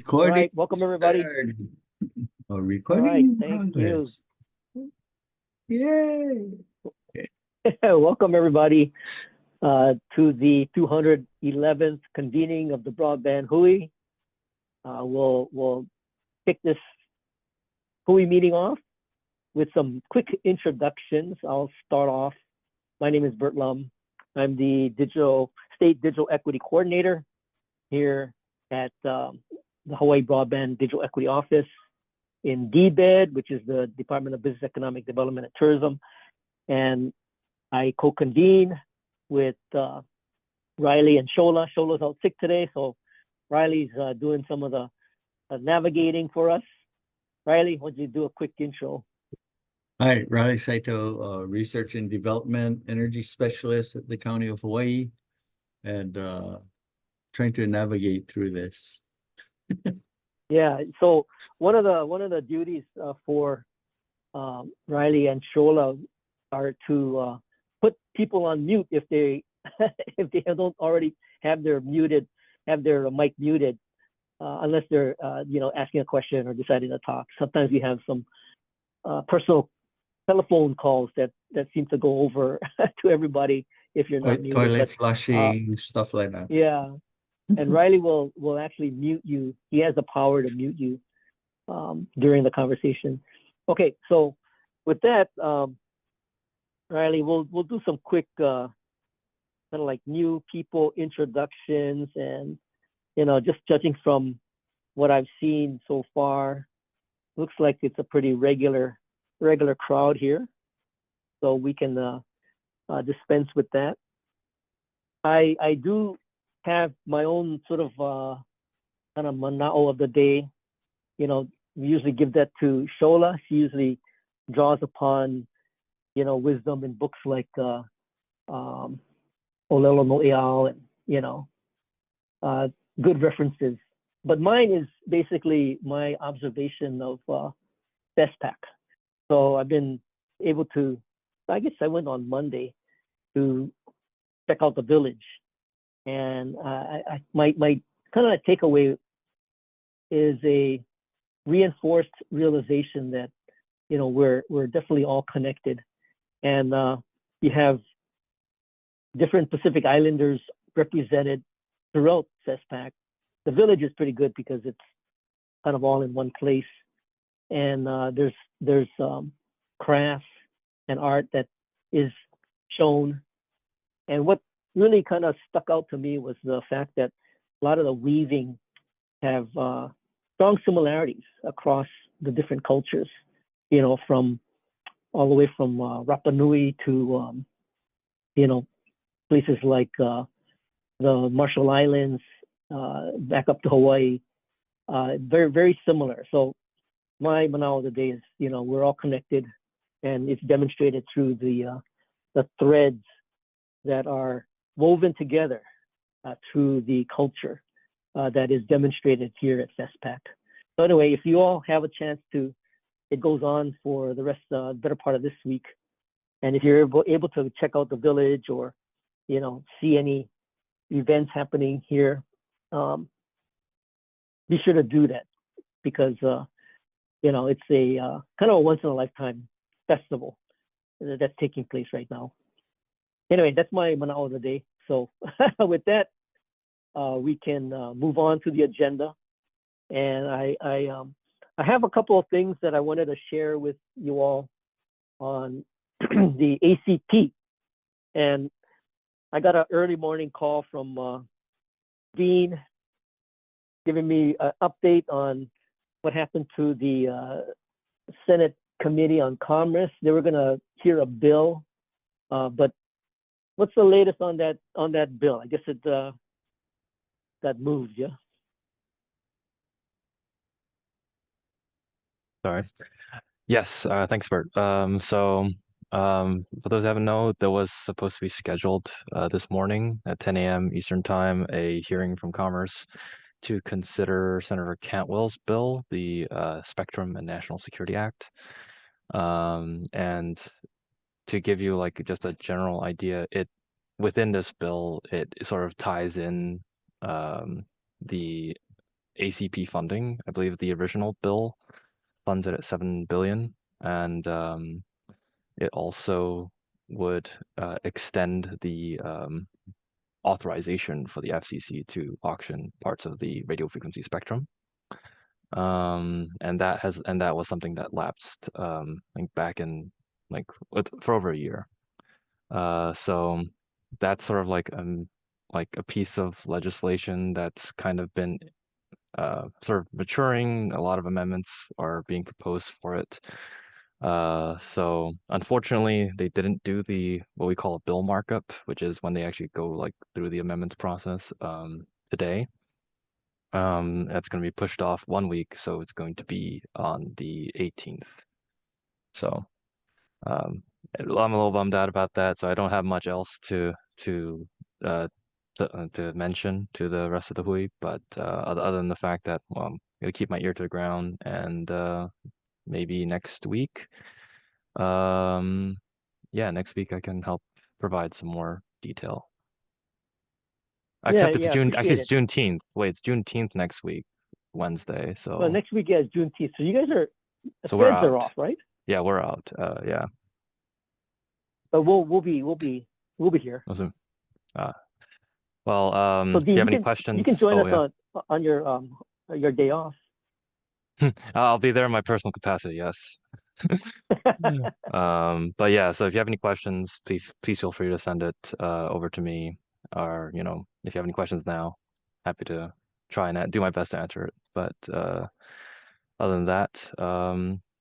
All Recording right, welcome everybody. started. Oh, All right, recording in thank you. progress. Yay! Okay. Welcome everybody to the 211th convening of the Broadband Hui. We'll kick this Hui meeting off with some quick introductions. I'll start off. My name is Bert Lum. I'm the State Digital Equity Coordinator here at the Hawaii Broadband Digital Equity Office in DBED, which is the Department of Business, Economic Development and Tourism. And I co-convene with Riley and Shola. Shola's out sick today, so Riley's doing some of the navigating for us. Riley, why don't you do a quick intro? Hi, Riley Saito, Research and Development Energy Specialist at the County of Hawaii, and trying to navigate through this. Yeah, so one of the duties for Riley and Shola are to put people on mute if they if they don't already have their mic muted, unless they're asking a question or deciding to talk. Sometimes we have some personal telephone calls that seem to go over to everybody if you're not muted. Toilet But, flushing, stuff like that. yeah, and Riley will actually mute you. He has the power to mute you during the conversation. Okay, so with that, Riley, we'll do some quick kind of like new people introductions, and just judging from what I've seen so far, looks like it's a pretty regular crowd here, so we can dispense with that. I do have my own sort of kind of manao of the day. We usually give that to Shola. She usually draws upon wisdom in books like Olelo no Eal, and good references. But mine is basically my observation of FESPAC. So I've been able to, I guess I went on Monday to check out the village, and my kind of takeaway is a reinforced realization that we're definitely all connected, and you have different Pacific Islanders represented throughout FESPAC. The village is pretty good because it's kind of all in one place, and there's crafts and art that is shown. And what really kind of stuck out to me was the fact that a lot of the weaving have strong similarities across the different cultures, from all the way from Rapa Nui to places like the Marshall Islands, back up to Hawaii. Very, very similar. So my manao of the day is, we're all connected, and it's demonstrated through the threads that are woven together through the culture that is demonstrated here at FESPAC. So anyway, if you all have a chance to, it goes on for the rest, better part of this week. And if you're able to check out the village or, see any events happening here, be sure to do that, because, it's a kind of a once in a lifetime festival that's taking place right now. Anyway, that's my manao of the day. So with that, we can move on to the agenda. And I have a couple of things that I wanted to share with you all on the ACP. And I got an early morning call from Dean giving me an update on what happened to the Senate Committee on Commerce. They were going to hear a bill, but what's the latest on that bill? I guess it got moved, yeah? Sorry. Yes, thanks, Bert. For those who haven't known, there was supposed to be scheduled this morning at 10 a.m. Eastern Time, a hearing from Commerce to consider Senator Cantwell's bill, the Spectrum and National Security Act. And to give you like just a general idea, within this bill, it sort of ties in the ACP funding. I believe the original bill funds it at 7 billion, and it also would extend the authorization for the FCC to auction parts of the radio frequency spectrum. And that was something that lapsed I think back in for over a year. So that's sort of like a piece of legislation that's kind of been sort of maturing. A lot of amendments are being proposed for it. So unfortunately, they didn't do what we call a bill markup, which is when they actually go like through the amendments process today. That's going to be pushed off 1 week, so it's going to be on the 18th. So I'm a little bummed out about that. So I don't have much else to mention to the rest of the Hui, but other than the fact that I'm gonna keep my ear to the ground, and maybe next week, next week I can help provide some more detail. Except it's appreciate it's Juneteenth. Wait, it's Juneteenth next week, Wednesday. So well, next week is Juneteenth. So you guys are so we're Feds are out. off, right? Yeah, we're out. Yeah. But we'll be here. Awesome. Well, So if Dean, you have any questions, you can join us on your day off. I'll be there in my personal capacity, yes. But yeah, so if you have any questions, please feel free to send it over to me, or if you have any questions now, happy to try and do my best to answer it. But other than that,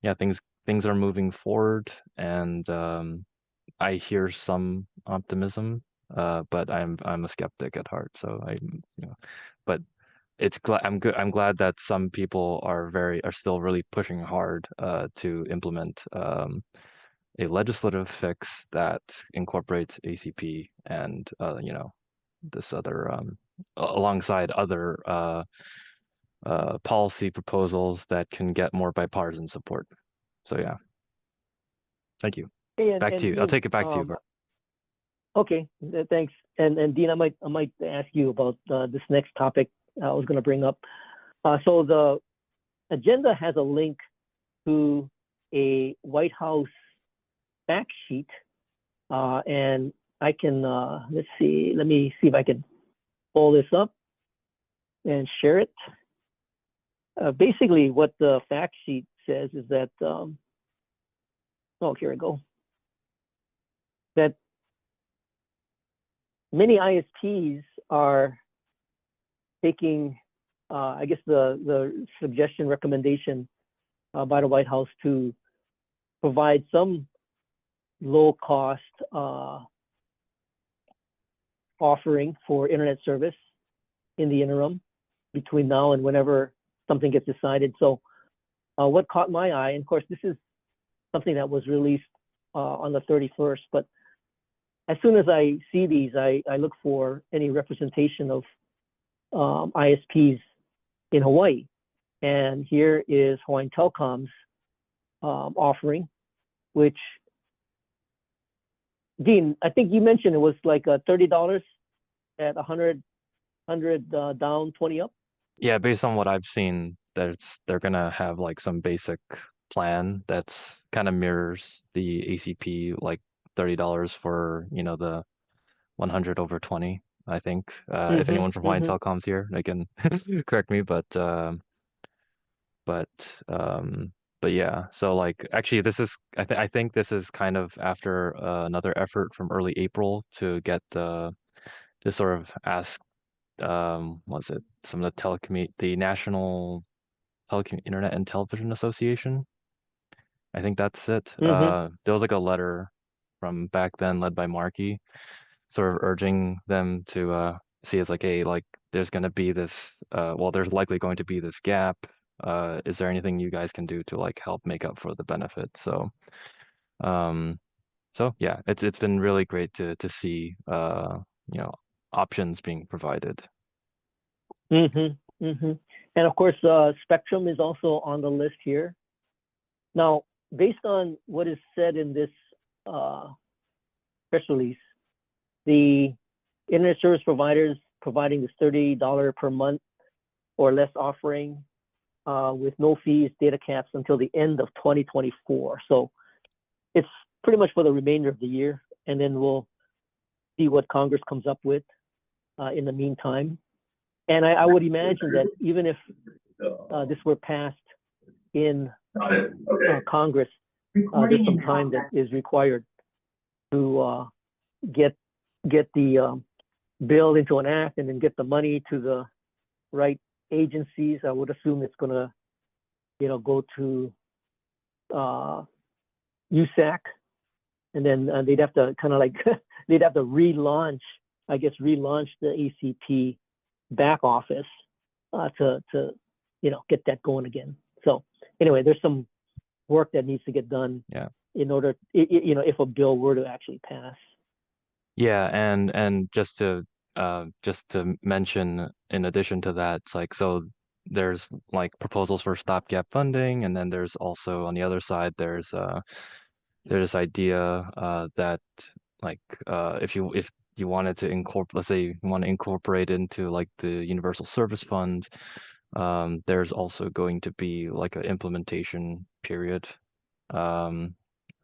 yeah, things are moving forward, and I hear some optimism, but I'm a skeptic at heart. So but I'm glad that some people are still really pushing hard to implement a legislative fix that incorporates ACP and this other alongside other policy proposals that can get more bipartisan support. So yeah, thank you. Hey, Back to you. I'll Dean, take it back to you. Okay, thanks. And Dean, I might ask you about this next topic I was going to bring up. So the agenda has a link to a White House fact sheet, and I can let me see if I can pull this up and share it. Basically, what the fact sheet says is that here we go. That many ISPs are taking, I guess, the suggestion, recommendation by the White House to provide some low-cost offering for internet service in the interim between now and whenever something gets decided. So what caught my eye, and of course, this is something that was released on the 31st, but as soon as I see these, I look for any representation of ISPs in Hawaii. And here is Hawaiian Telecom's offering, which, Dean, I think you mentioned it was like $30 at 100 down, 20 up. Yeah, based on what I've seen, they're gonna have like some basic plan that's kind of mirrors the ACP, like $30 for the 100 over 20. I think if anyone from Hawaiian Telecom's here, they can correct me, but yeah. So like actually, this is I think this is kind of after another effort from early April to get to sort of ask was it some of the National Internet and Television Association. I think that's it. There was like a letter from back then led by Markey, sort of urging them to see as like, hey, like there's going to be this, there's likely going to be this gap. Is there anything you guys can do to like help make up for the benefit? So, yeah, it's been really great to see options being provided. And of course, Spectrum is also on the list here. Now, based on what is said in this press release, the internet service providers providing this $30 per month or less offering with no fees, data caps until the end of 2024. So it's pretty much for the remainder of the year, and then we'll see what Congress comes up with in the meantime. And I would imagine that even if this were passed in Congress, there's some time that is required to get the bill into an act and then get the money to the right agencies. I would assume it's going to, go to USAC, and then they'd have to kind of like they'd have to relaunch the ACP back office to get that going again. So anyway, there's some work that needs to get done in order, if a bill were to actually pass. Yeah, and just to mention, in addition to that, it's like, so there's like proposals for stopgap funding, and then there's also on the other side there's this idea that like if you wanted to incorporate, let's say you want to incorporate into like the Universal Service Fund, there's also going to be like an implementation period.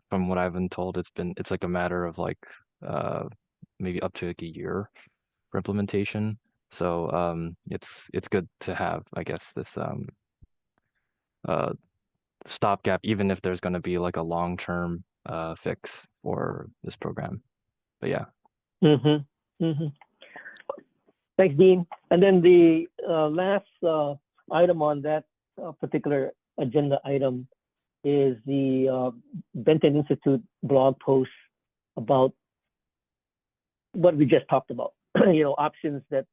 From what I've been told, it's like a matter of like maybe up to like a year for implementation. So it's good to have, I guess, this stopgap, even if there's going to be like a long-term fix for this program. But yeah. Thanks, Dean. And then the last item on that particular agenda item is the Benton Institute blog post about what we just talked about. Options that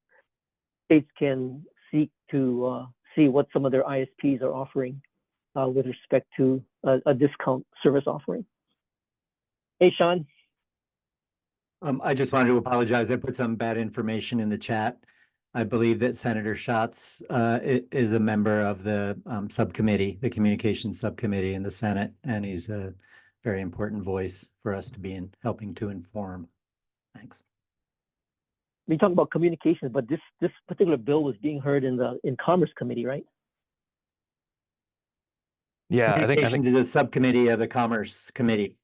states can seek to see what some of their ISPs are offering with respect to a discount service offering. Hey, Sean. I just wanted to apologize. I put some bad information in the chat. I believe that Senator Schatz is a member of the subcommittee, the communications subcommittee in the Senate, and he's a very important voice for us to be helping to inform. Thanks. We talk about communications, but this particular bill was being heard in Commerce Committee, right? Yeah, Communications is a subcommittee of the Commerce Committee.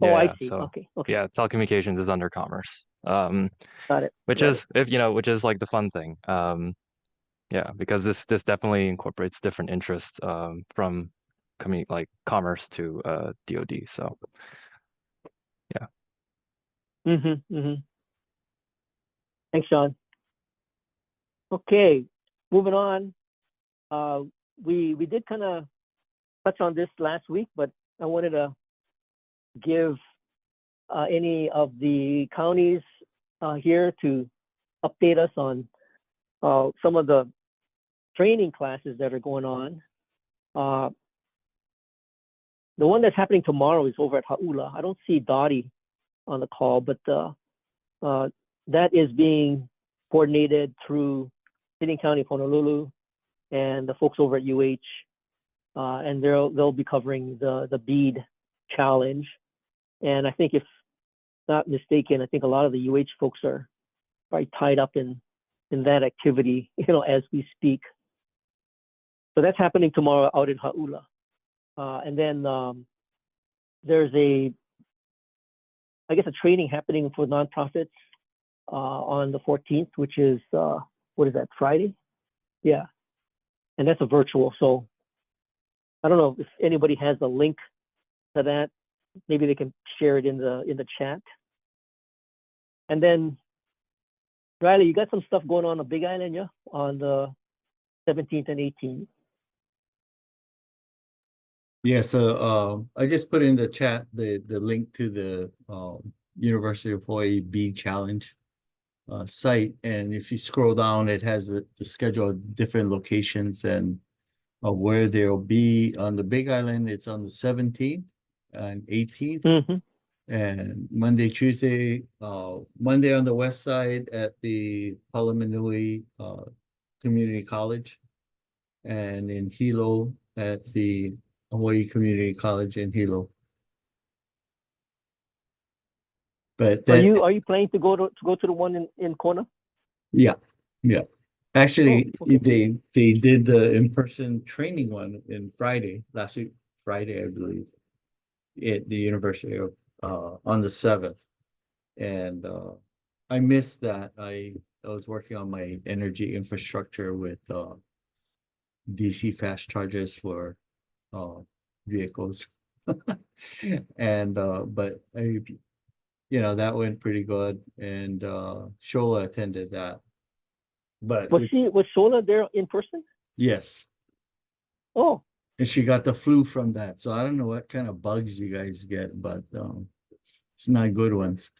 Oh, I see. So, Okay. yeah, telecommunications is under commerce. Got it. Which is which is like the fun thing. Yeah, because this definitely incorporates different interests from like commerce to DoD. So yeah. Thanks, Sean. Okay, moving on. We did kind of touch on this last week, but I wanted to give any of the counties here to update us on some of the training classes that are going on. The one that's happening tomorrow is over at Ha'ula. I don't see Dottie on the call, but that is being coordinated through City and County of Honolulu and the folks over at UH, and they'll be covering the bead challenge. And I think, if not mistaken, I think a lot of the UH folks are probably tied up in that activity, as we speak. So that's happening tomorrow out in Ha'ula. And then there's a training happening for nonprofits on the 14th, which is, what is that, Friday? Yeah. And that's a virtual. So I don't know if anybody has a link to that. Maybe they can share it in the chat. And then, Riley, you got some stuff going on Big Island, yeah, on the 17th and 18th. Yeah, so I just put in the chat the link to the University of Hawaii Bead Challenge site, and if you scroll down, it has the schedule of different locations and where they'll be on the Big Island. It's on the 17th and 18th, and Monday, Tuesday, Monday on the west side at the Palamanui Community College, and in Hilo at the Hawaii Community College in Hilo. But are you planning to go to the one in Kona? Yeah. Actually, okay. they did the in-person training one last week, Friday, I believe, at the University of on the 7th. And I missed that. I was working on my energy infrastructure with DC fast chargers for vehicles. And but that went pretty good, and Shola attended that. But Was Shola there in person? yes, Oh, and she got the flu from that. So I don't know what kind of bugs you guys get, but it's not good ones.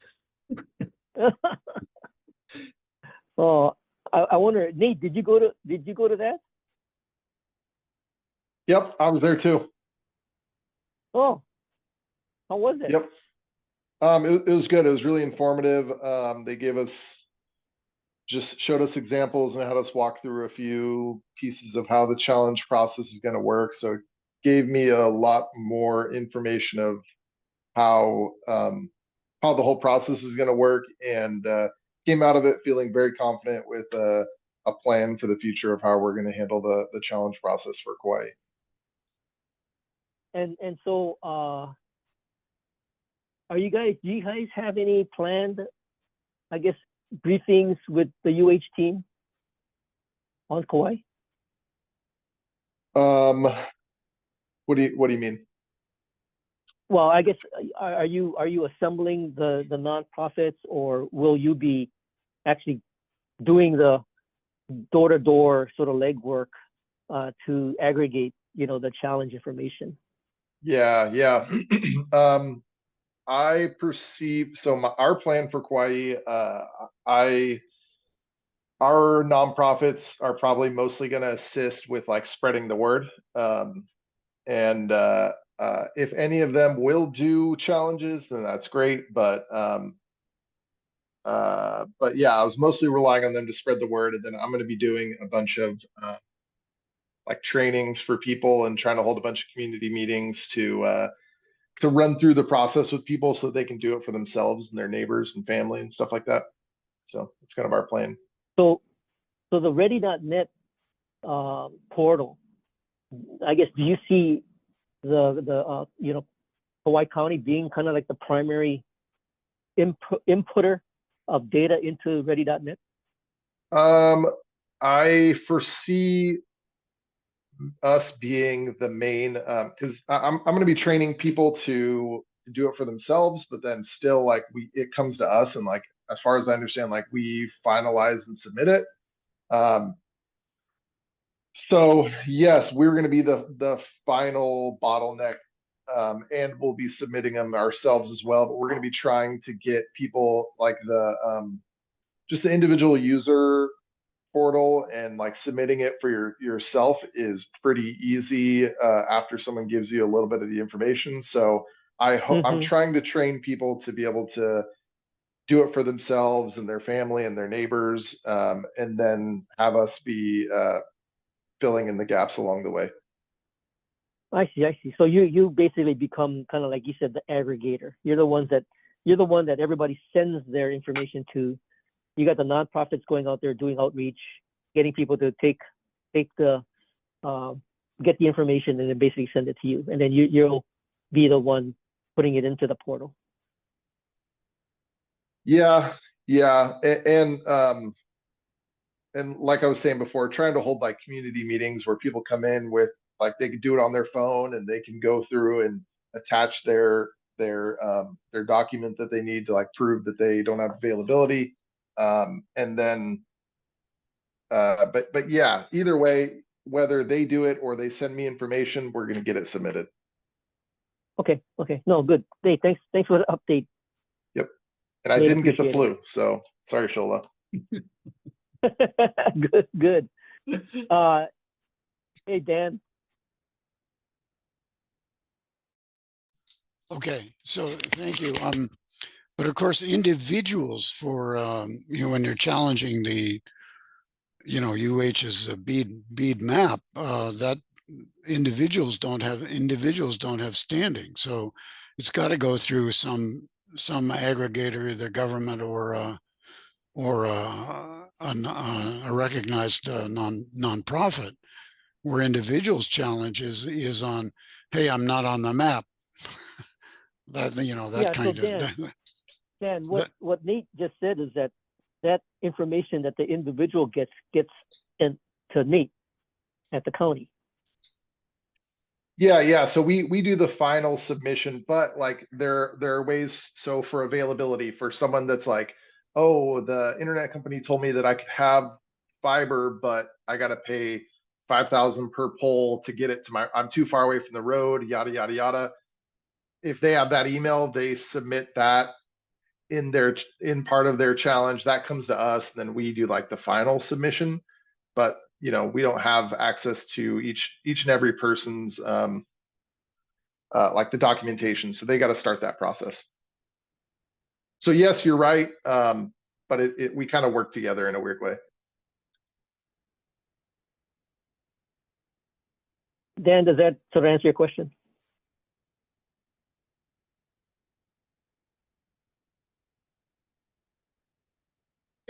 oh, I wonder, Nate, did you go to that? Yep, I was there too. Oh, how was it? Yep. It was good. It was really informative. They showed us examples and had us walk through a few pieces of how the challenge process is going to work. So it gave me a lot more information of how the whole process is going to work, and came out of it feeling very confident with a plan for the future of how we're going to handle the challenge process for Kauai. And so, do you guys have any planned, I guess, briefings with the UH team on Kauai? What do you mean? Well, I guess, are you assembling the nonprofits, or will you be actually doing the door-to-door sort of legwork to aggregate, the challenge information? Yeah. I perceive our plan for Kauai. Our nonprofits are probably mostly going to assist with like spreading the word, and if any of them will do challenges, then that's great. But yeah, I was mostly relying on them to spread the word, and then I'm going to be doing a bunch of like trainings for people and trying to hold a bunch of community meetings to run through the process with people so that they can do it for themselves and their neighbors and family and stuff like that. So that's kind of our plan. So the ready.net portal, I guess, do you see the Hawaii County being kind of like the primary inputter of data into ready.net? I foresee us being the main, because I'm going to be training people to do it for themselves, but then still like it comes to us, and like as far as I understand, like we finalize and submit it. So yes, we're going to be the final bottleneck, and we'll be submitting them ourselves as well. But we're going to be trying to get people like just the individual user portal, and like submitting it for yourself is pretty easy after someone gives you a little bit of the information. So I'm trying to train people to be able to do it for themselves and their family and their neighbors, and then have us be filling in the gaps along the way. I see. So you basically become kind of, like you said, the aggregator. You're the one that everybody sends their information to. You got the nonprofits going out there doing outreach, getting people to get the information and then basically send it to you, and then you'll be the one putting it into the portal. Yeah, and like I was saying before, trying to hold like community meetings where people come in with like they can do it on their phone and they can go through and attach their document that they need to like prove that they don't have availability, and then but yeah, either way, whether they do it or they send me information, we're going to get it submitted. Okay. No, good. Hey, thanks for the update. Yep. And I didn't get the flu, so sorry, Shola. Good. Hey, Dan. Okay, so thank you. But of course, individuals for when you're challenging the UH's bead map, that individuals don't have standing. So it's got to go through some aggregator, the government or or a recognized nonprofit, where individuals' challenge is on, hey, I'm not on the map. That, you know, that Yeah, so kind of Dan, that- what Nate just said is that that information that the individual gets sent to Nate at the county. Yeah. So we do the final submission, but like there are ways. So for availability for someone that's like, oh, the internet company told me that I could have fiber, but I got to pay 5,000 per pole to get it to I'm too far away from the road, yada yada yada. If they have that email, they submit that in part of their challenge. That comes to us, then we do like the final submission. But you know, we don't have access to each and every person's like the documentation, so they got to start that process. So yes, you're right, but we kind of work together in a weird way. Dan, does that sort of answer your question?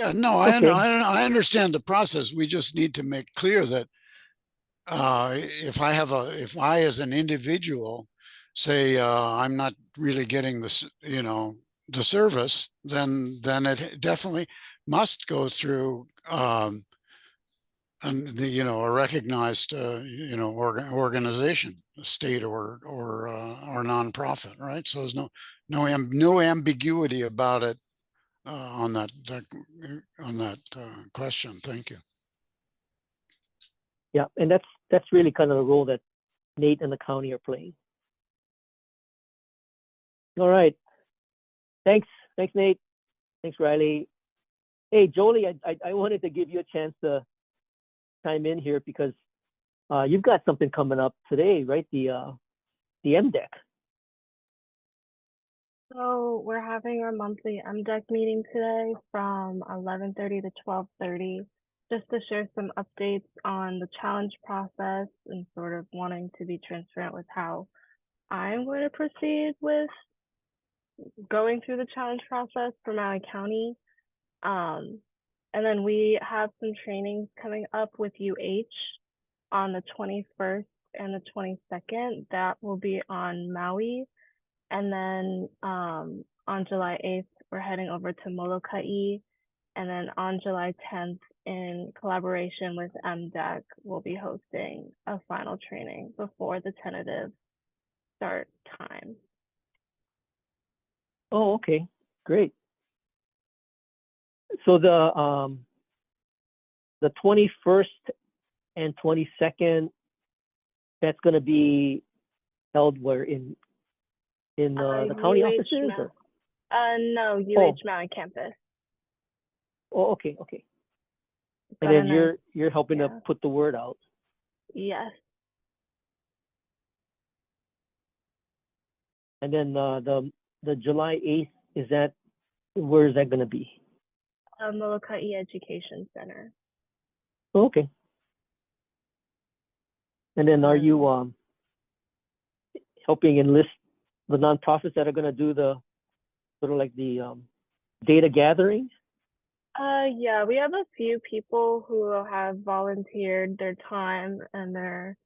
yeah, no, Okay. I understand the process. We just need to make clear that if I as an individual say I'm not really getting this, you know, the service, then it definitely must go through and the, you know, a recognized you know, organization, a state or nonprofit, right? So there's no ambiguity about it on that question. Thank you. Yeah, and that's really kind of the role that Nate and the county are playing. All right. Thanks, Nate. Thanks, Riley. Hey, Jolie, I wanted to give you a chance to chime in here because you've got something coming up today, right? The MDEC. So we're having our monthly MDEC meeting today from 11:30 to 12:30, just to share some updates on the challenge process and sort of wanting to be transparent with how I'm going to proceed with going through the challenge process for Maui County. And then we have some trainings coming up with UH on the 21st and the 22nd. That will be on Maui. And then on July 8th, we're heading over to Molokai. And then on July 10th, in collaboration with MDEC, we'll be hosting a final training before the tentative start time. Oh, okay, great. So the 21st and 22nd, that's going to be held where in the county offices? Or? No, UH Maui campus. Oh, okay. And then you're helping to put the word out. Yes. And then the July 8th, where is that going to be? Molokai Education Center. Oh, okay. And then are you helping enlist the nonprofits that are going to do the sort of like the data gathering? Yeah, we have a few people who have volunteered their time and their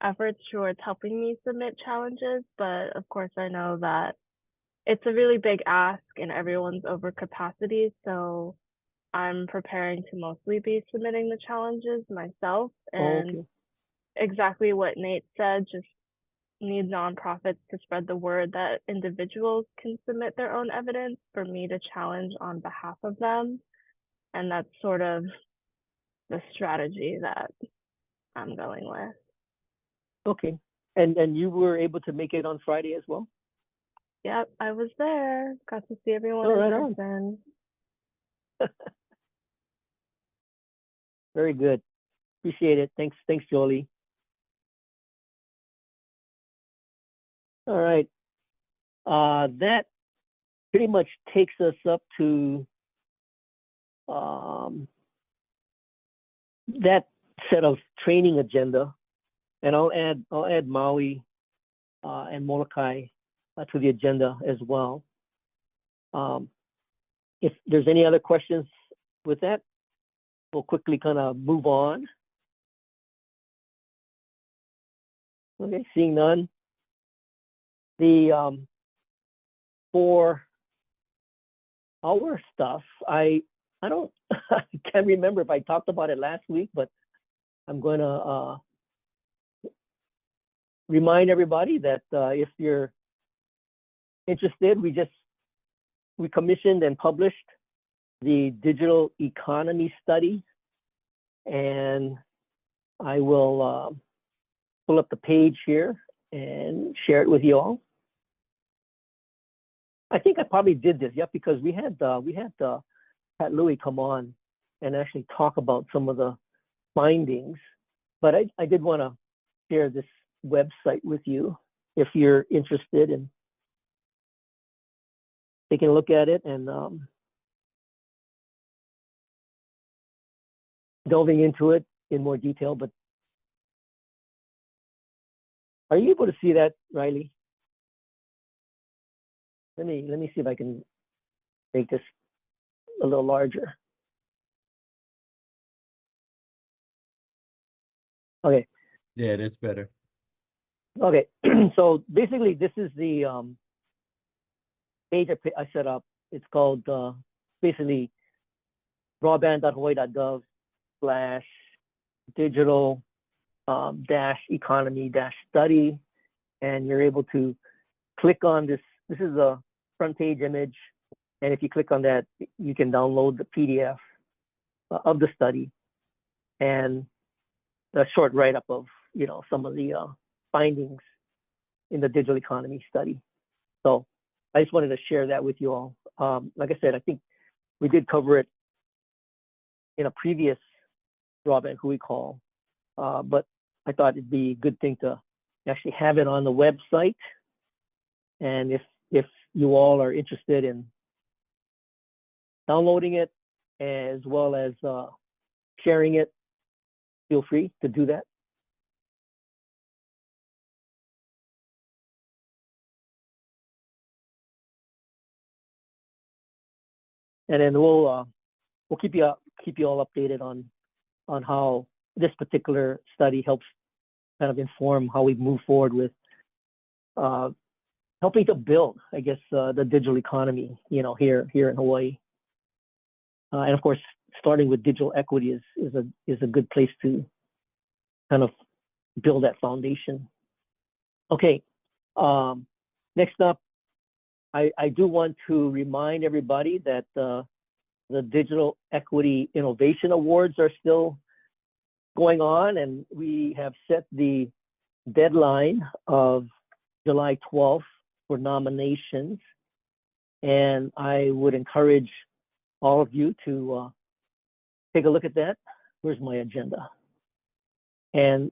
efforts towards helping me submit challenges, but of course I know that it's a really big ask and everyone's over capacity, so I'm preparing to mostly be submitting the challenges myself. And exactly what Nate said, just need nonprofits to spread the word that individuals can submit their own evidence for me to challenge on behalf of them. And that's sort of the strategy that I'm going with. Okay. And you were able to make it on Friday as well? Yep, I was there. Got to see everyone in person. Very good. Appreciate it. Thanks, Jolie. All right. That pretty much takes us up to that set of training agenda, and I'll add Maui and Molokai to the agenda as well. If there's any other questions with that, we'll quickly kind of move on. Okay, seeing none. The for our stuff, I don't I can't remember if I talked about it last week, but I'm going to remind everybody that if you're interested, we commissioned and published the digital economy study, and I will pull up the page here and share it with you all. I think I probably did this, yeah, because we had Pat Louie come on and actually talk about some of the findings, but I did want to share this website with you if you're interested in taking a look at it and delving into it in more detail. But are you able to see that, Riley? Let me see if I can make this a little larger. Okay. Yeah, that's better. Okay. So basically, this is the page I set up. It's called basically broadband.hawaii.gov/digital-economy-study, and you're able to click on this. This is a front page image, and if you click on that, you can download the PDF of the study and a short write-up of some of the findings in the digital economy study. So I just wanted to share that with you all. Like I said, I think we did cover it in a previous Broadband Hui call, but I thought it'd be a good thing to actually have it on the website. And if you all are interested in downloading it as well as sharing it, feel free to do that. And then we'll keep you all updated on how this particular study helps kind of inform how we move forward with helping to build, I guess, the digital economy, here in Hawaii. And of course, starting with digital equity is a good place to kind of build that foundation. Okay, next up, I do want to remind everybody that the Digital Equity Innovation Awards are still going on, and we have set the deadline of July 12th for nominations. And I would encourage all of you to take a look at that. Where's my agenda? And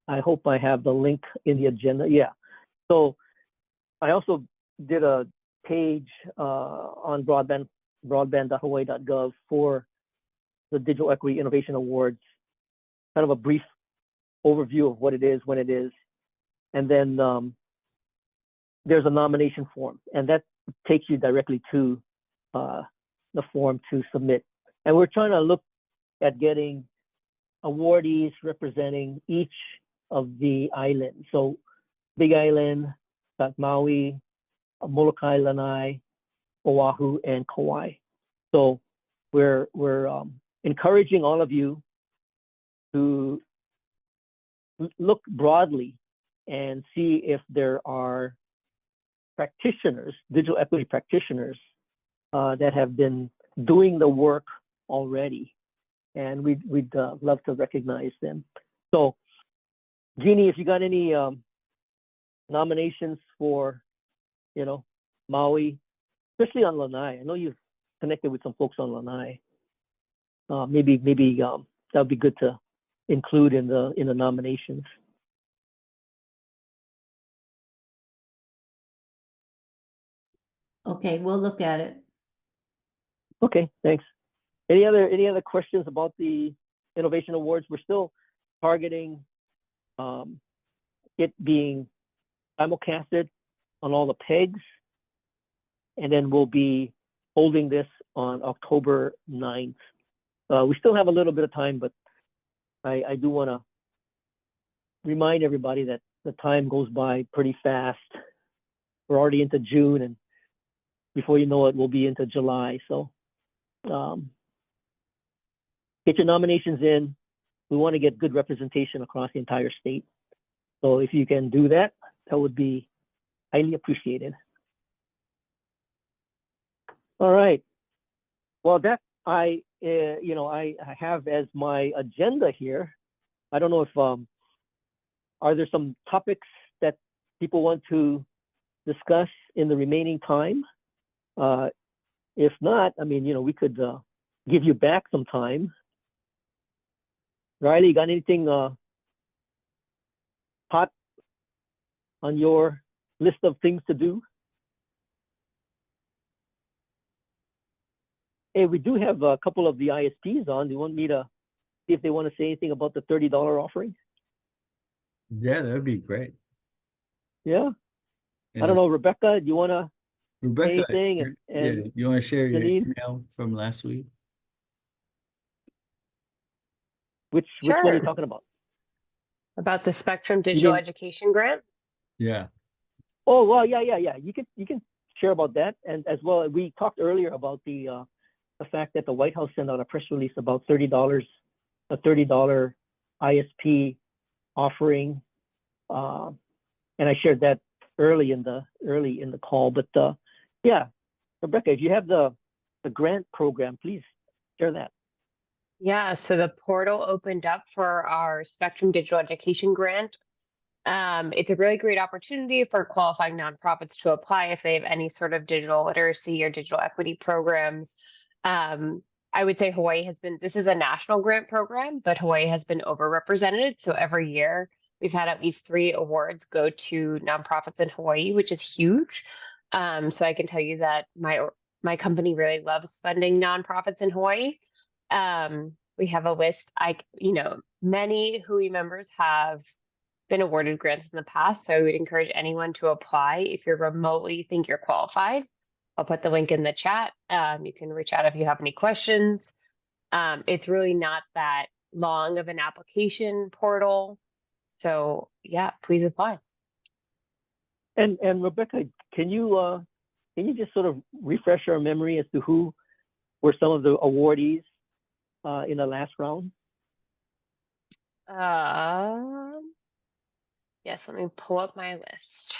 I hope I have the link in the agenda. Yeah. So I also did a page on broadband.hawaii.gov for the Digital Equity Innovation Awards, kind of a brief overview of what it is, when it is, and then there's a nomination form, and that takes you directly to the form to submit. And we're trying to look at getting awardees representing each of the islands. So Big Island, Maui, Molokai, Lanai, Oahu, and Kauai. So we're encouraging all of you to look broadly and see if there are practitioners, digital equity practitioners, that have been doing the work already, and we'd love to recognize them. So, Jeannie, if you got any nominations for, Maui, especially on Lanai. I know you've connected with some folks on Lanai. Maybe that would be good to include in the nominations. Okay, we'll look at it. Okay, thanks. Any other questions about the Innovation Awards? We're still targeting it being simulcasted on all the pegs, and then we'll be holding this on October 9th we still have a little bit of time, but I do want to remind everybody that the time goes by pretty fast. We're already into June, and before you know it, we'll be into July. So get your nominations in. We want to get good representation across the entire state. So if you can do that, that would be highly appreciated. All right. Well, that I have as my agenda here. I don't know if are there some topics that people want to discuss in the remaining time? If not, I mean, we could give you back some time. Riley, got anything hot on your list of things to do? Hey, we do have a couple of the ISPs on. Do you want me to see if they want to say anything about the $30 offering? Yeah, that'd be great. Yeah. I don't know, Rebecca, do you want to say Rebecca, anything? And yeah, you want to share your Janine? email from last week? Which one are you Sure. talking about? About the Spectrum Digital didn't- Education Grant? Yeah. Oh, well, yeah. You can share about that. And as well, we talked earlier about the fact that the White House sent out a press release about $30, a $30 ISP offering. And I shared that early in the call. But yeah, Rebecca, if you have the grant program, please share that. Yeah, so the portal opened up for our Spectrum Digital Education Grant. It's a really great opportunity for qualifying nonprofits to apply if they have any sort of digital literacy or digital equity programs. I would say this is a national grant program, but Hawaii has been overrepresented. So every year we've had at least 3 awards go to nonprofits in Hawaii, which is huge. So I can tell you that my company really loves funding nonprofits in Hawaii. We have a list. Many Hui members have been awarded grants in the past, so I would encourage anyone to apply if you remotely think you're qualified. I'll put the link in the chat. You can reach out if you have any questions. It's really not that long of an application portal. So yeah, please apply. And Rebecca, can you just sort of refresh our memory as to who were some of the awardees in the last round? Yes, let me pull up my list.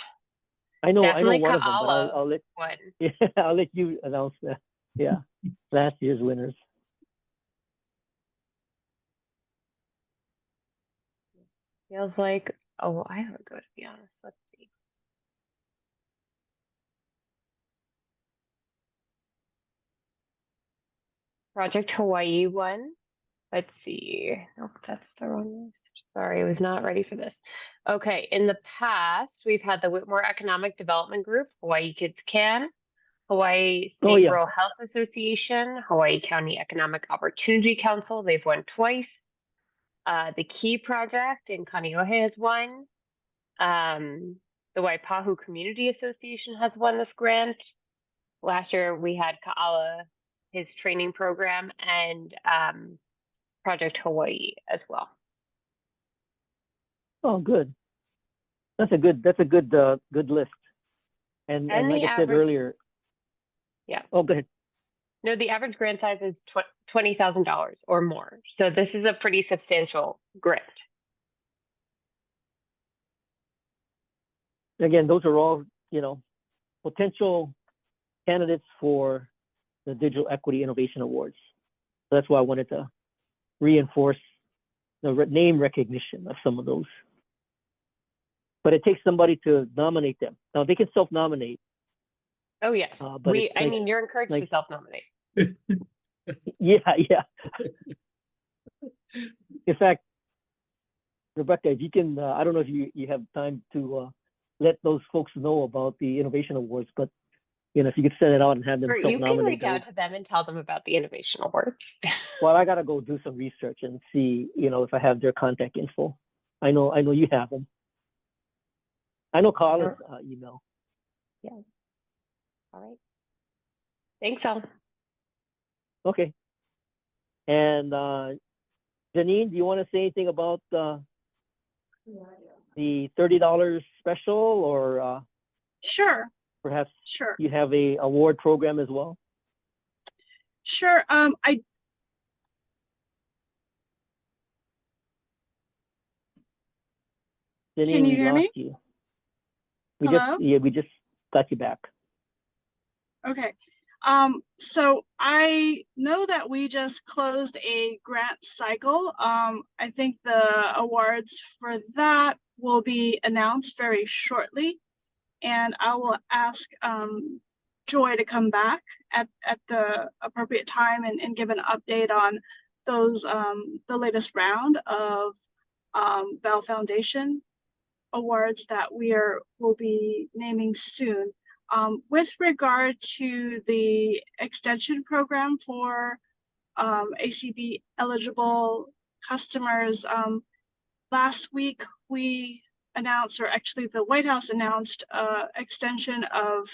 I know Definitely one of them, but Ka'ala I'll let won. yeah, I'll let you announce that. Yeah, last year's winners. Feels like I haven't go to be honest. Let's see. Project Hawaii won. Let's see. Nope, that's the wrong list. Sorry, I was not ready for this. Okay, in the past, we've had the Whitmore Economic Development Group, Hawaii Kids Can, Hawaii State Rural Health Association, Hawaii County Economic Opportunity Council. They've won twice. The Key Project in Kaneohe has won. The Waipahu Community Association has won this grant. Last year, we had Ka'ala, his training program, and Project Hawaii as well. Oh, good. That's a good list. And like I said earlier. Yeah. Oh, go ahead. No, the average grant size is $20,000 or more. So this is a pretty substantial grant. Again, those are all, potential candidates for the Digital Equity Innovation Awards. So that's why I wanted to reinforce the name recognition of some of those. But it takes somebody to nominate them. Now they can self-nominate. Oh yeah, but you're encouraged to self-nominate. Yeah. In fact, Rebecca, if you can, I don't know if you have time to let those folks know about the Innovation Awards, but if you could send it out and have them self-nominate. You can reach out to them and tell them about the Innovation Awards. Well, I gotta go do some research and see, if I have their contact info. I know you have them. I know Carla's email. Yeah. All right. Thanks, Al. Okay. And Janine, do you want to say anything about the $30 special, or Sure, perhaps sure, you have a award program as well? sure. Janine, Can you we hear lost me? you. Hello? We just got you back. Okay. So I know that we just closed a grant cycle. I think the awards for that will be announced very shortly. And I will ask Joy to come back at the appropriate time and give an update on those, the latest round of Bell Foundation awards that will be naming soon. With regard to the extension program for ACB eligible customers, last week we announced, or actually the White House announced, extension of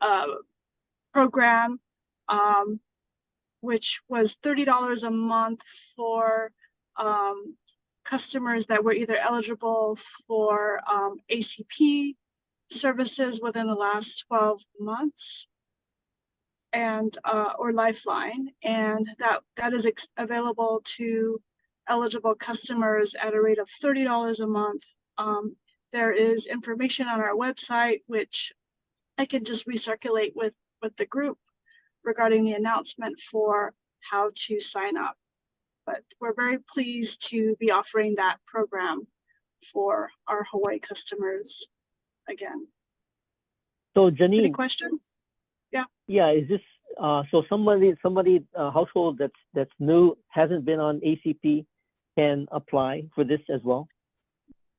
a program which was $30 a month for customers that were either eligible for ACP services within the last 12 months and or Lifeline, and that is available to eligible customers at a rate of $30 a month. There is information on our website, which I can just recirculate with the group regarding the announcement for how to sign up. But we're very pleased to be offering that program for our Hawaii customers again. So Any Janine, questions? yeah, is this so somebody household that's new, hasn't been on ACP, can apply for this as well?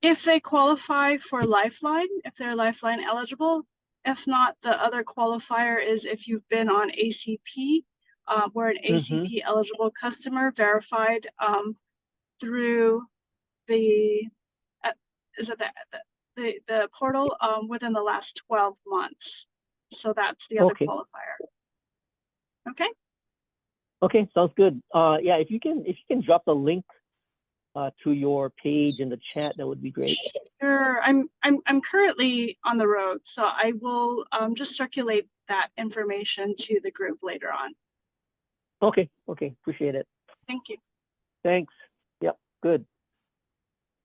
If they qualify for Lifeline, if they're Lifeline eligible. If not, the other qualifier is if you've been on ACP, we're an ACP eligible customer verified through the the portal within the last 12 months. So that's the other qualifier. Okay. Okay, sounds good. Yeah, if you can drop the link to your page in the chat, that would be great. Sure. I'm currently on the road, so I will just circulate that information to the group later on. Okay, appreciate it. Thank you. Thanks. Yep, good.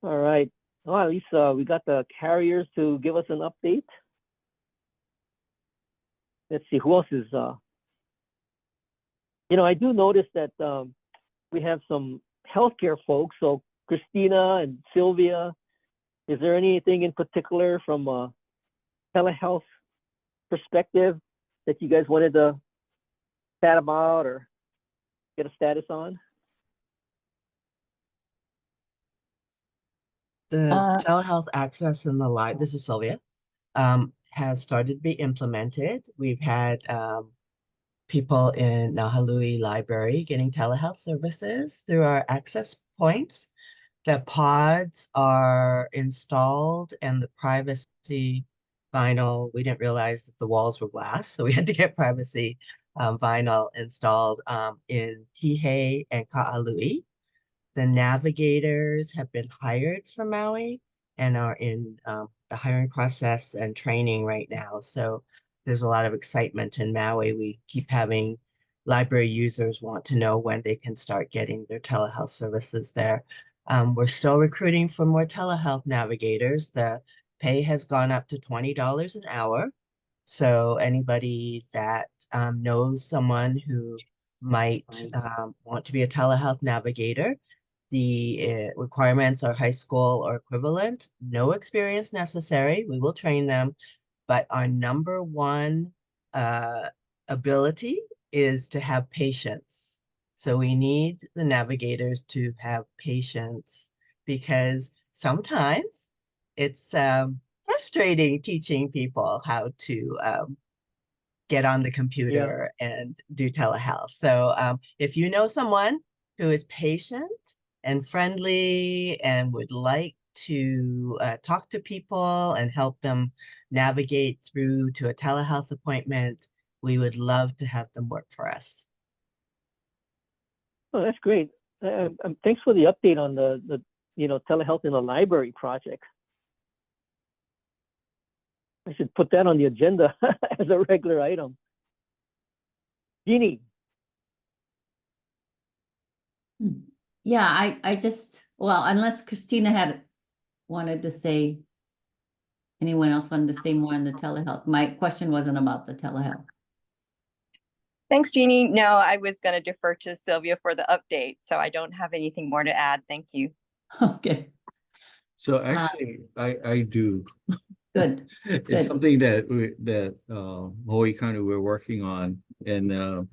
All right. Well, at least we got the carriers to give us an update. Let's see, who else is I do notice that we have some healthcare folks. So Christina and Sylvia, is there anything in particular from a telehealth perspective that you guys wanted to chat about or get a status on? The telehealth access in the live, this is Sylvia, has started to be implemented. We've had people in Nahalui Library getting telehealth services through our access points. The pods are installed and the privacy vinyl, we didn't realize that the walls were glass, so we had to get privacy vinyl installed in Kihei and Ka'alui. The navigators have been hired for Maui and are in the hiring process and training right now. So there's a lot of excitement in Maui. We keep having library users want to know when they can start getting their telehealth services there. We're still recruiting for more telehealth navigators. The pay has gone up to $20 an hour. So anybody that knows someone who might want to be a telehealth navigator, the requirements are high school or equivalent, no experience necessary. We will train them, but our number one ability is to have patience. So we need the navigators to have patience because sometimes it's frustrating teaching people how to get on the computer and do telehealth. So if you know someone who is patient and friendly and would like to talk to people and help them navigate through to a telehealth appointment, we would love to have them work for us. Oh, that's great. Thanks for the update on the telehealth in the library project. I should put that on the agenda as a regular item. Jeannie. Yeah, I just, well, unless Christina had wanted to say, anyone else wanted to say more on the telehealth? My question wasn't about the telehealth. Thanks, Jeannie. No, I was going to defer to Sylvia for the update, so I don't have anything more to add. Thank you. Okay. So actually, I do. Good. It's Good. something that Hawaii County we're working on, and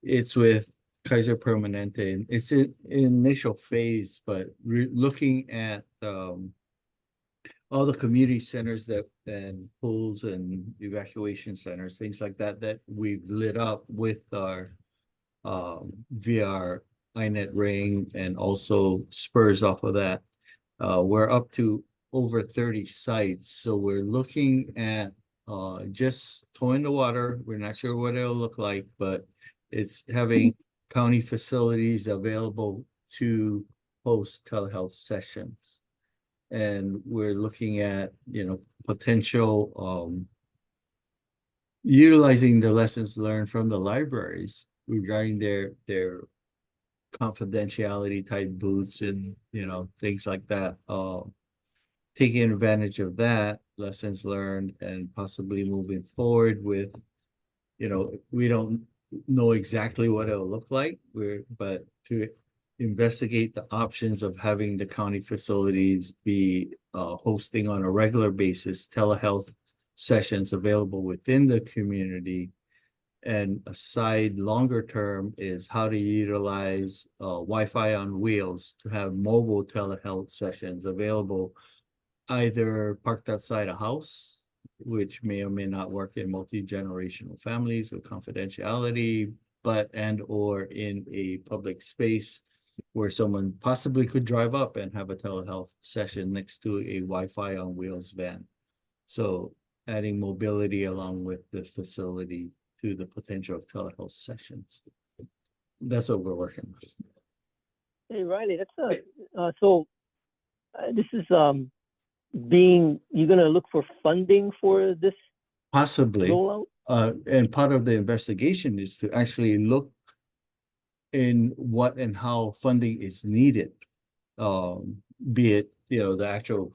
it's with Kaiser Permanente. And it's in initial phase, but looking at all the community centers and pools and evacuation centers, things like that we've lit up with our via our iNet ring, and also spurs off of that. We're up to over 30 sites, so we're looking at just toeing the water. We're not sure what it'll look like, but it's having county facilities available to host telehealth sessions. And we're looking at, potential utilizing the lessons learned from the libraries regarding their confidentiality type booths and, things like that. Taking advantage of that, lessons learned, and possibly moving forward with, we don't know exactly what it'll look like, but to investigate the options of having the county facilities be hosting on a regular basis telehealth sessions available within the community. And aside longer term is how to utilize Wi-Fi on wheels to have mobile telehealth sessions available, either parked outside a house, which may or may not work in multi-generational families with confidentiality, or in a public space where someone possibly could drive up and have a telehealth session next to a Wi-Fi on wheels van. So adding mobility along with the facility to the potential of telehealth sessions. That's what we're working with. Hey, Riley, this is you're going to look for funding for this Possibly. rollout? And part of the investigation is to actually look in what and how funding is needed. Be it, the actual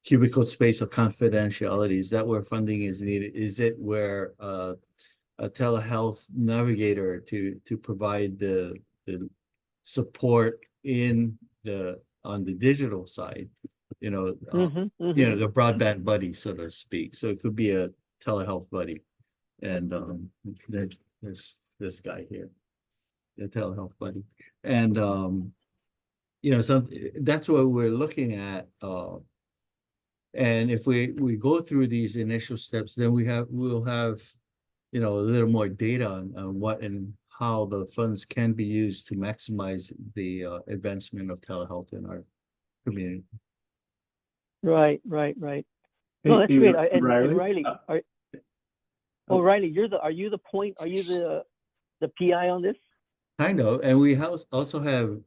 cubicle space of confidentiality. Is that where funding is needed? Is it where a telehealth navigator to provide the support on the digital side, the broadband buddy, so to speak. So it could be a telehealth buddy. And there's this guy here, the telehealth buddy. And so that's what we're looking at. And if we go through these initial steps, then we'll have a little more data on what and how the funds can be used to maximize the advancement of telehealth in our community. Right. No, that's great. And Riley, Riley, are you the PI on this? Kind of, and we also have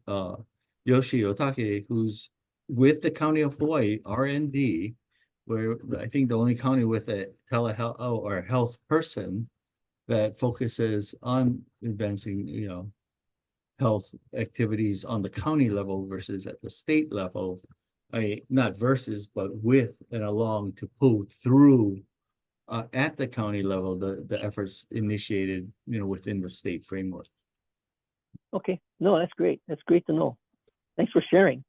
Yoshi Otake, who's with the County of Hawaii, R&D, where I think the only county with a telehealth or a health person that focuses on advancing, health activities on the county level versus at the state level. Not versus, but with and along to pull through at the county level the efforts initiated, within the state framework. Okay, no, that's great. That's great to know. Thanks for sharing.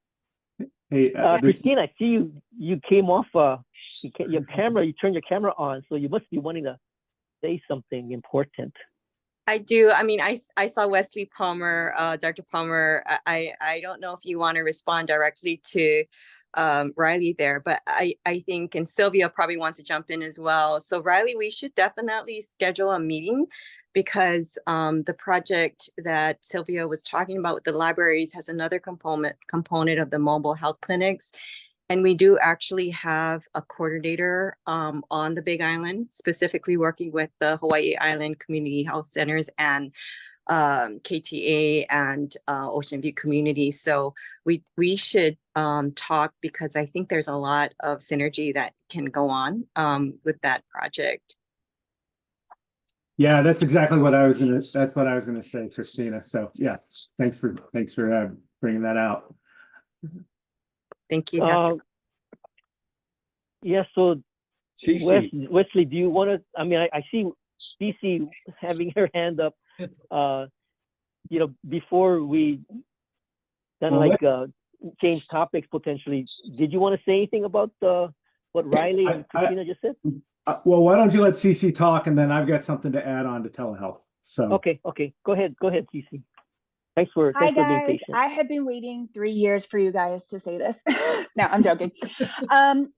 Hey, Christine, I see you came off your camera. You turned your camera on, so you must be wanting to say something important. I do. I mean, I saw Wesley Palmer, Dr. Palmer. I don't know if you want to respond directly to Riley there, but I think, and Sylvia probably wants to jump in as well. So Riley, we should definitely schedule a meeting, because the project that Sylvia was talking about with the libraries has another component of the mobile health clinics. And we do actually have a coordinator on the Big Island, specifically working with the Hawaii Island Community Health Centers and KTA and Ocean View community. So we should talk, because I think there's a lot of synergy that can go on with that project. Yeah, that's exactly what I was gonna say, Christina. So yeah, thanks for bringing that out. Thank you, Dr. Yeah, so CC. Wesley, do you want to, I mean, I see CC having her hand up, before we kind of Well, change topics potentially. Did you want to say anything about what Riley and Christina just said? Well, why don't you let CC talk, and then I've got something to add on to telehealth. So Okay, go ahead, CC. Thanks for Hi being guys, patient. I have been waiting 3 years for you guys to say this. No, I'm joking.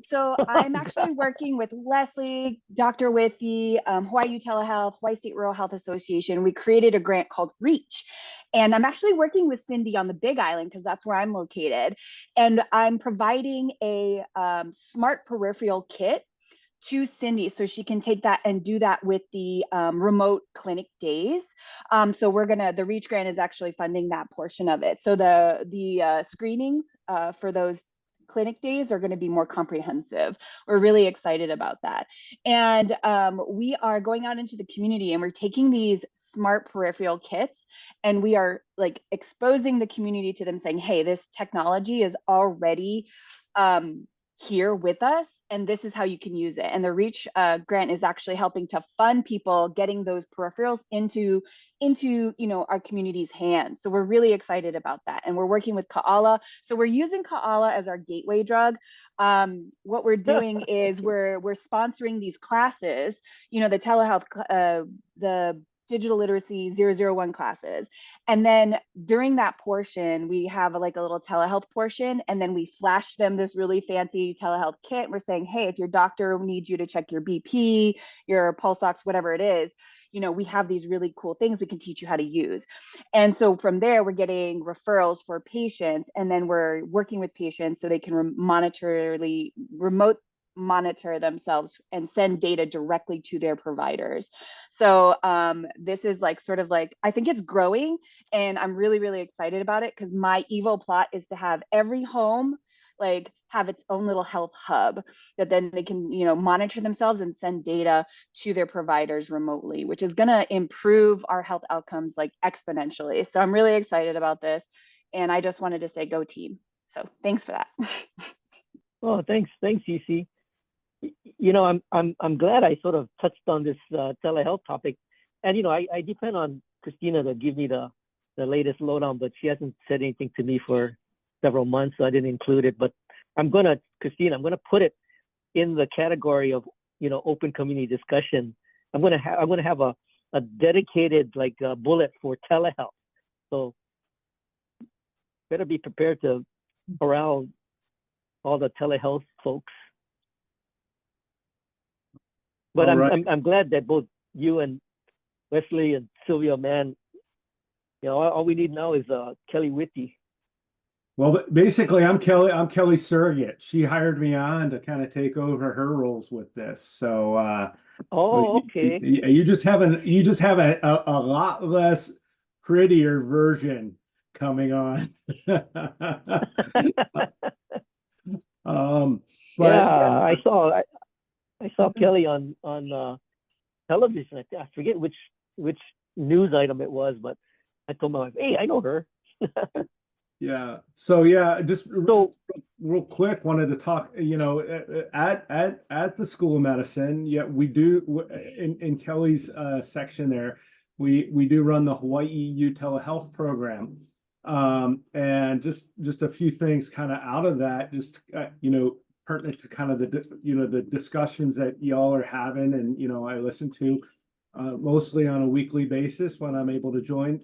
So I'm actually working with Leslie, Dr. Withy, Hawaii Telehealth, Hawaii State Rural Health Association. We created a grant called REACH. And I'm actually working with Cindy on the Big Island because that's where I'm located. And I'm providing a smart peripheral kit to Cindy so she can take that and do that with the remote clinic days. So the REACH grant is actually funding that portion of it. So the screenings for those clinic days are going to be more comprehensive. We're really excited about that. And we are going out into the community and we're taking these smart peripheral kits and we are like exposing the community to them, saying, hey, this technology is already here with us, and this is how you can use it. And the REACH grant is actually helping to fund people getting those peripherals into our community's hands. So we're really excited about that. And we're working with Kaala. So we're using Kaala as our gateway drug. What we're doing is we're sponsoring these classes, the telehealth, the digital literacy 001 classes. And then during that portion, we have a little telehealth portion, and then we flash them this really fancy telehealth kit. We're saying, hey, if your doctor needs you to check your BP, your pulse ox, whatever it is, we have these really cool things we can teach you how to use. And so from there, we're getting referrals for patients, and then we're working with patients so they can remote monitor themselves and send data directly to their providers. So this is I think it's growing, and I'm really, really excited about it because my evil plot is to have every home have its own little health hub that then they can, monitor themselves and send data to their providers remotely, which is going to improve our health outcomes exponentially. So I'm really excited about this. And I just wanted to say go team. So thanks for that. Oh, thanks, CC. I'm glad I sort of touched on this telehealth topic, and I depend on Christina to give me the latest lowdown, but she hasn't said anything to me for several months, so I didn't include it. But Christina, I'm gonna put it in the category of open community discussion. I'm gonna have a dedicated bullet for telehealth. So better be prepared to corral all the telehealth folks. But I'm glad that both you and Wesley and Sylvia, man, all we need now is Kelly Withy. Well, basically, I'm Kelly's surrogate. She hired me on to kind of take over her roles with this. So okay. You just have a lot less prettier version coming on. Yeah, I saw Kelly on television. I forget which news item it was, but I told my wife, "Hey, I know her." Yeah. So yeah, just real quick, wanted to talk. At the School of Medicine, we do in Kelly's section there, we do run the Hawaii EU telehealth program, and just a few things kind of out of that, just pertinent to kind of the discussions that y'all are having, and I listen to mostly on a weekly basis when I'm able to join.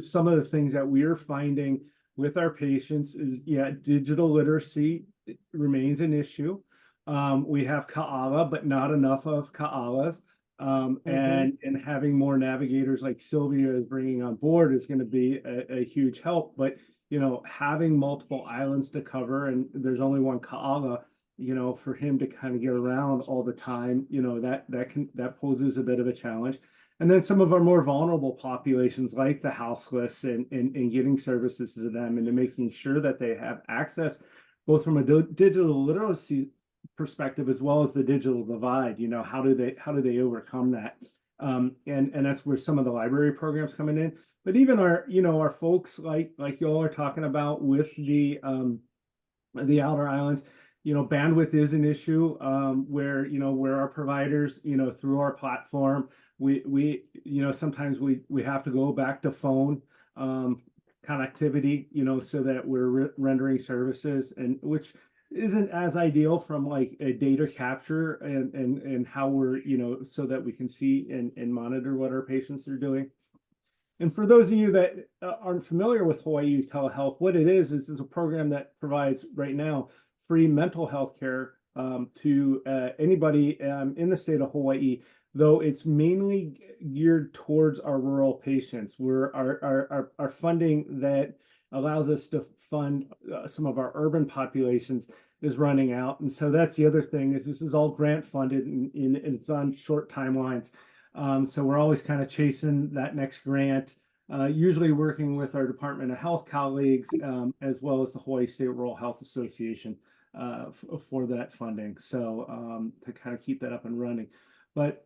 Some of the things that we're finding with our patients is, digital literacy remains an issue. We have Kaala, but not enough of Kaalas. And having more navigators like Sylvia is bringing on board is going to be a huge help. But, having multiple islands to cover, and there's only one Kaala, for him to kind of get around all the time, that poses a bit of a challenge. And then some of our more vulnerable populations, like the houseless, and getting services to them, and to making sure that they have access, both from a digital literacy perspective as well as the digital divide. You know, how do they overcome that? And that's where some of the library programs coming in. But even our folks like y'all are talking about with the outer islands, bandwidth is an issue, where our providers, through our platform, we sometimes we have to go back to phone connectivity, so that we're rendering services, and which isn't as ideal from like a data capture and how we're, so that we can see and monitor what our patients are doing. And for those of you that aren't familiar with Hawaii Telehealth, what it is a program that provides right now free mental health care to anybody in the state of Hawaii, though it's mainly geared towards our rural patients. Our funding that allows us to fund some of our urban populations is running out. And so that's the other thing, is this is all grant funded, and it's on short timelines. So we're always kind of chasing that next grant, usually working with our Department of Health colleagues, as well as the Hawaii State Rural Health Association for that funding. So to kind of keep that up and running. But,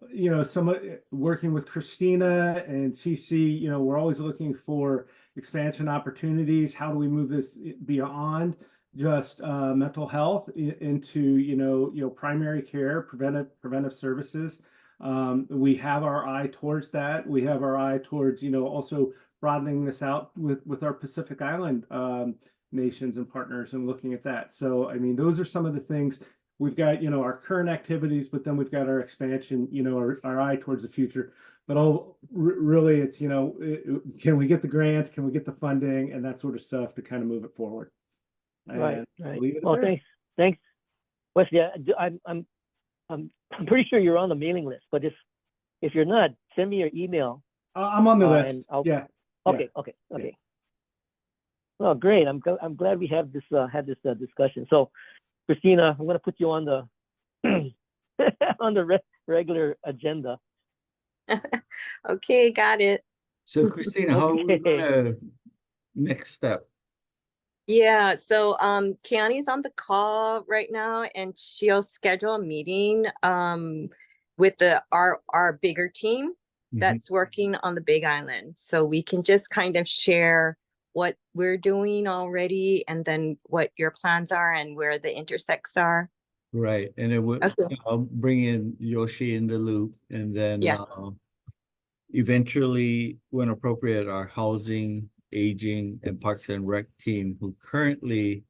working with Christina and CC, we're always looking for expansion opportunities. How do we move this beyond just mental health into, primary care, preventive services? We have our eye towards that. We have our eye towards, also broadening this out with our Pacific Island nations and partners, and looking at that. So, I mean, those are some of the things. We've got, our current activities, but then we've got our expansion, our eye towards the future. But really, it's, can we get the grants? Can we get the funding and that sort of stuff to kind of move it forward? Right. Well, thanks, Wesley. I'm pretty sure you're on the mailing list, but if you're not, send me your email. I'm on the list. Yeah. Okay. Well, great. I'm glad we have this discussion. So, Christina, I'm going to put you on the on the regular agenda. Okay, got it. So, Christina, how are we gonna next step? Yeah, so Keani's on the call right now, and she'll schedule a meeting with our bigger team that's working on the Big Island. So we can just kind of share what we're doing already, and then what your plans are and where the intersects are. Right. And it would I'll bring in Yoshi in the loop, and then eventually, when appropriate, our housing, aging, and Parks and Rec team, who currently,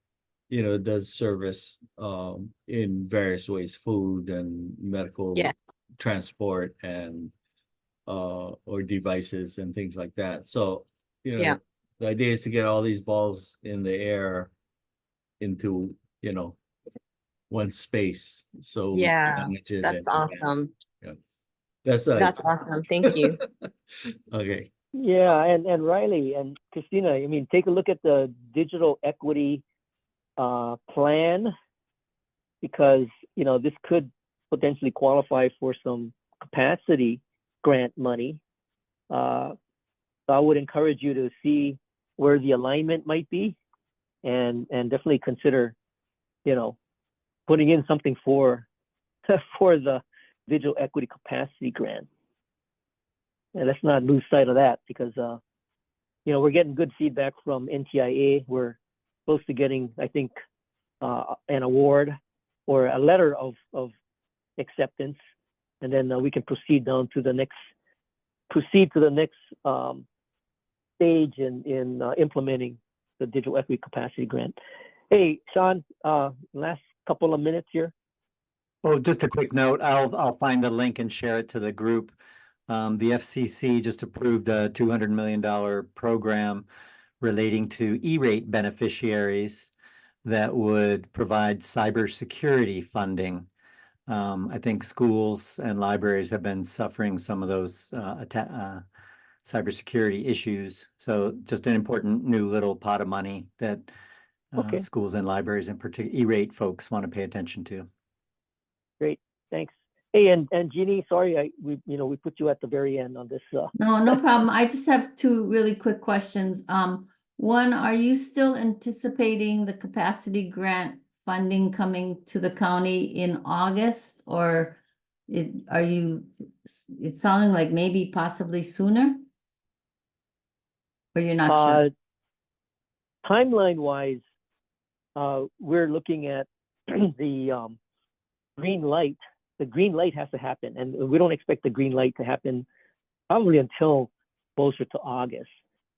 does service in various ways, food and medical transport, and or devices and things like that. So, the idea is to get all these balls in the air into, one space. So that's awesome. That's awesome. Thank you. Okay. Yeah, and Riley and Christina, I mean, take a look at the digital equity plan, because this could potentially qualify for some capacity grant money. So I would encourage you to see where the alignment might be, and definitely consider, putting in something for the digital equity capacity grant. And let's not lose sight of that, because we're getting good feedback from NTIA. We're close to getting, I think, an award or a letter of acceptance, and then we can proceed to the next stage in implementing the digital equity capacity grant. Hey, Sean, last couple of minutes here. Oh, just a quick note. I'll find the link and share it to the group. The FCC just approved a $200 million program relating to E-rate beneficiaries that would provide cybersecurity funding. I think schools and libraries have been suffering some of those cybersecurity issues. So just an important new little pot of money that schools and libraries, in particular E-rate folks, want to pay attention to. Great, thanks. Hey, and Jeannie, sorry, we put you at the very end on this. No, no problem. I just have two really quick questions. One, are you still anticipating the capacity grant funding coming to the county in August, or it's sounding like maybe possibly sooner? Or you're not sure? Timeline-wise, we're looking at the green light. The green light has to happen, and we don't expect the green light to happen probably until closer to August.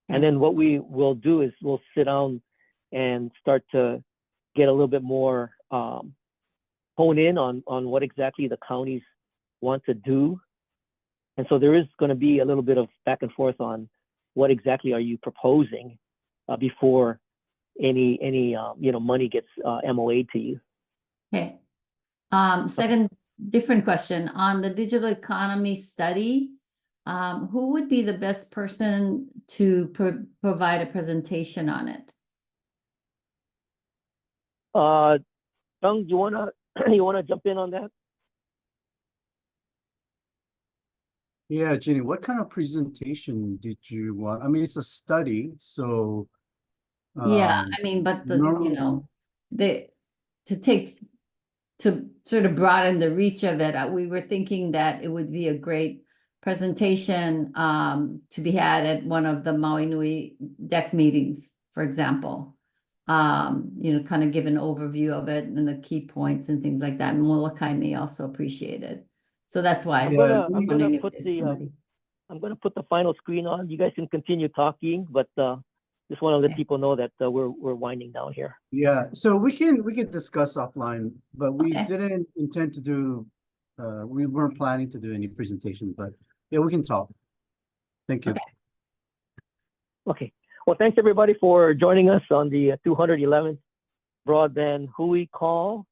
And then what we will do is we'll sit down and start to get a little bit more hone in on what exactly the counties want to do. And so there is going to be a little bit of back and forth on what exactly are you proposing before any money gets MOA'd to you. Okay. Second, different question on the digital economy study. Who would be the best person to provide a presentation on it? Chung, you wanna jump in on that? Yeah, Jenny, what kind of presentation did you want? I mean, it's a study, so. Yeah, I mean, but to sort of broaden the reach of it, we were thinking that it would be a great presentation to be had at one of the Maui Nui deck meetings, for example. Kind of give an overview of it and the key points and things like that. And Molokai may also appreciate it. So that's why I'm gonna put the final screen on. You guys can continue talking, but just want to let people know that we're winding down here. Yeah, so we can discuss offline, but we didn't intend to do. We weren't planning to do any presentation, but yeah, we can talk. Thank you. Okay. Well, thanks everybody for joining us on the 211th Broadband Hui call.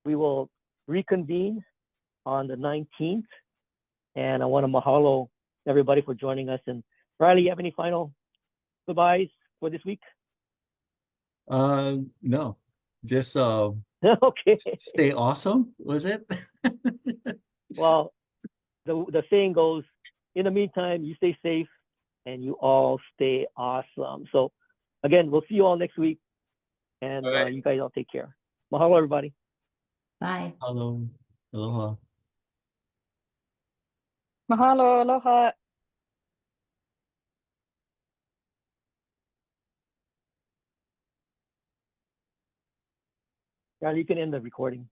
We will reconvene on the 19th, and I want to mahalo everybody for joining us. And Riley, you have any final goodbyes for this week? No, just okay. Stay awesome, was it? Well, the saying goes, in the meantime, you stay safe and you all stay awesome. So again, we'll see you all next week, and you guys all take care. Mahalo, everybody. Bye. Hello. Aloha. Mahalo, aloha. Riley, you can end the recording.